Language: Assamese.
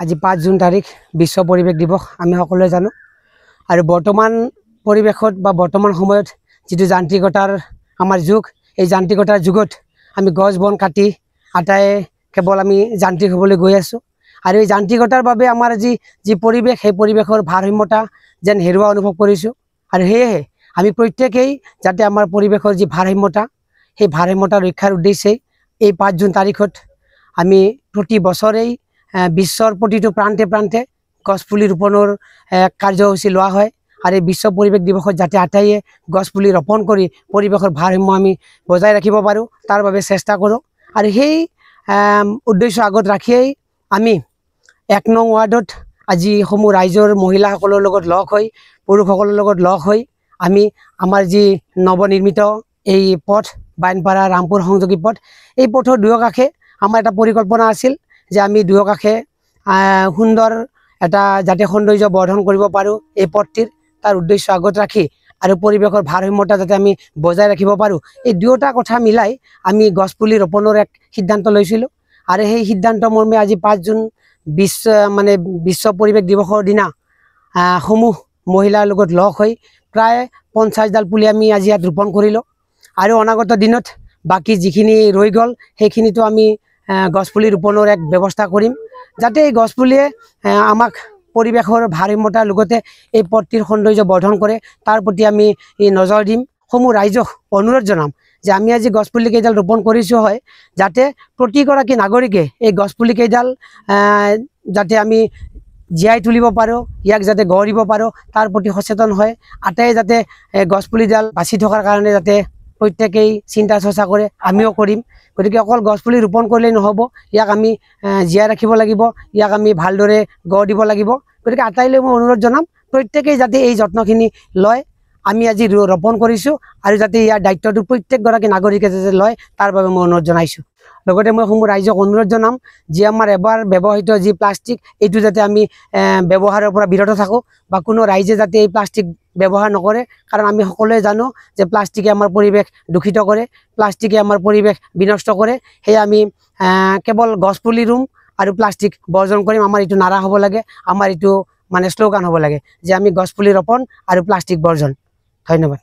আজি 5 জুন তাৰিখ বিশ্ব পৰিৱেশ দিৱস আমি সকলোৱে জানো আৰু বৰ্তমান পৰিৱেশত বা বৰ্তমান সময়ত যেটো যান্ত্ৰিকতাৰ আমাৰ যুগ এই যান্ত্ৰিকতাৰ যুগত আমি গছ বন কাটি আটাই কেৱল আমি যান্ত্ৰিক হ'বলৈ গৈ আছো আৰু এই যান্ত্ৰিকতাৰ বাবে আমাৰ যি পৰিৱেশ সেই পৰিৱেশৰ ভাৰসাম্যতা যেন হেৰুৱা অনুভৱ কৰিছো আৰু হেয়ে আমি প্ৰত্যেকই যাতে আমাৰ পৰিৱেশৰ যি ভাৰসাম্যতা সেই ভাৰসাম্যতা ৰক্ষাৰ উদ্দেশ্যে এই 5 জুন তাৰিখত আমি প্ৰতি বছৰেই বিশ্বৰ প্ৰতিটো প্ৰান্তে প্ৰান্তে গছপুলি ৰোপণৰ কাৰ্যসূচী লোৱা হয় আৰু এই বিশ্ব পৰিৱেশ দিৱসত যাতে আটাইয়ে গছপুলি ৰোপণ কৰি পৰিৱেশৰ ভাৰসাম্য আমি বজাই ৰাখিব পাৰো তাৰ বাবে চেষ্টা কৰো আৰু সেই উদ্দেশ্য আগত ৰাখিয়েই আমি 1 নং ৱাৰ্ডত আজি সমূহ ৰাইজৰ মহিলাসকলৰ লগত লগ হৈ পুৰুষসকলৰ লগত লগ হৈ আমি আমাৰ যি নৱনিৰ্মিত এই পথ বাইনপাৰা ৰামপুৰ সংযোগী পথ এই পথৰ দুয়োকাষে আমাৰ এটা পৰিকল্পনা আছিল যে আমি দুয়োকাষে সুন্দৰ এটা যাতে সৌন্দৰ্য বৰ্ধন কৰিব পাৰো এই পথটিৰ তাৰ উদ্দেশ্য আগত ৰাখি আৰু পৰিৱেশৰ ভাৰসাম্যতা যাতে আমি বজাই ৰাখিব পাৰো এই দুয়োটা কথা মিলাই আমি গছপুলি ৰোপণৰ এক সিদ্ধান্ত লৈছিলো আৰু সেই সিদ্ধান্ত মৰ্মে আজি 5 জুন বিশ্ব পৰিৱেশ দিৱসৰ দিনা সমূহ মহিলাৰ লগত লগ হৈ প্ৰায় 50 ডাল পুলি আমি আজি ইয়াত ৰোপণ কৰিলো আৰু অনাগত দিনত বাকি যিখিনি ৰৈ গল সেইখিনিতো আমি গছপুলি ৰোপণৰ এক ব্যৱস্থা কৰিম যাতে এই গছপুলিয়ে আমাক পৰিৱেশৰ ভাৰসাম্যতাৰ লগতে এই পথটিৰ সৌন্দৰ্য বৰ্ধন কৰে তাৰ প্ৰতি আমি নজৰ দিম সমূহ ৰাইজক অনুৰোধ জনাম যে আমি আজি গছপুলি কেইডাল ৰোপণ কৰিছো হয় যাতে প্ৰতিগৰাকী নাগৰিকে এই গছপুলি কেইডাল যাতে আমি জীয়াই তুলিব পাৰো ইয়াক যাতে গঢ় দিব পাৰো তাৰ প্ৰতি সচেতন হয় আটাই যাতে গছপুলিডাল বাছি থকাৰ কাৰণে যাতে প্ৰত্যেকেই চিন্তা চৰ্চা কৰে আমিও কৰিম গতিকে অকল গছপুলি ৰোপণ কৰিলেই নহব ইয়াক আমি জীয়াই ৰাখিব লাগিব ইয়াক আমি ভালদৰে গঢ় দিব লাগিব গতিকে আটাইলৈ মই অনুৰোধ জনাম প্ৰত্যেকেই যাতে এই যত্নখিনি লয় আমি আজি ৰোপণ কৰিছো আৰু যাতে ইয়াৰ দায়িত্বটো প্ৰত্যেকগৰাকী নাগৰিকে যাতে লয় তাৰ বাবে মই অনুৰোধ জনাইছো লগতে মই সমূহ ৰাইজক অনুৰোধ জনাম যে আমাৰ এবাৰ ব্যৱহৃত যি প্লাষ্টিক এইটো যাতে আমি ব্যৱহাৰৰ পৰা বিৰত থাকো বা কোনো ৰাইজে যাতে এই প্লাষ্টিক ব্যৱহাৰ নকৰে কাৰণ আমি সকলোৱে জানো যে প্লাষ্টিকে আমাৰ পৰিৱেশ দূষিত কৰে প্লাষ্টিকে আমাৰ পৰিৱেশ বিনষ্ট কৰে সেই আমি কেৱল গছপুলি ৰুম আৰু প্লাষ্টিক বৰ্জন কৰিম আমাৰ এইটো নাৰা হ'ব লাগে আমাৰ এইটো শ্লোগান হ'ব লাগে যে আমি গছপুলি ৰোপণ আৰু প্লাষ্টিক বৰ্জন ধন্যবাদ।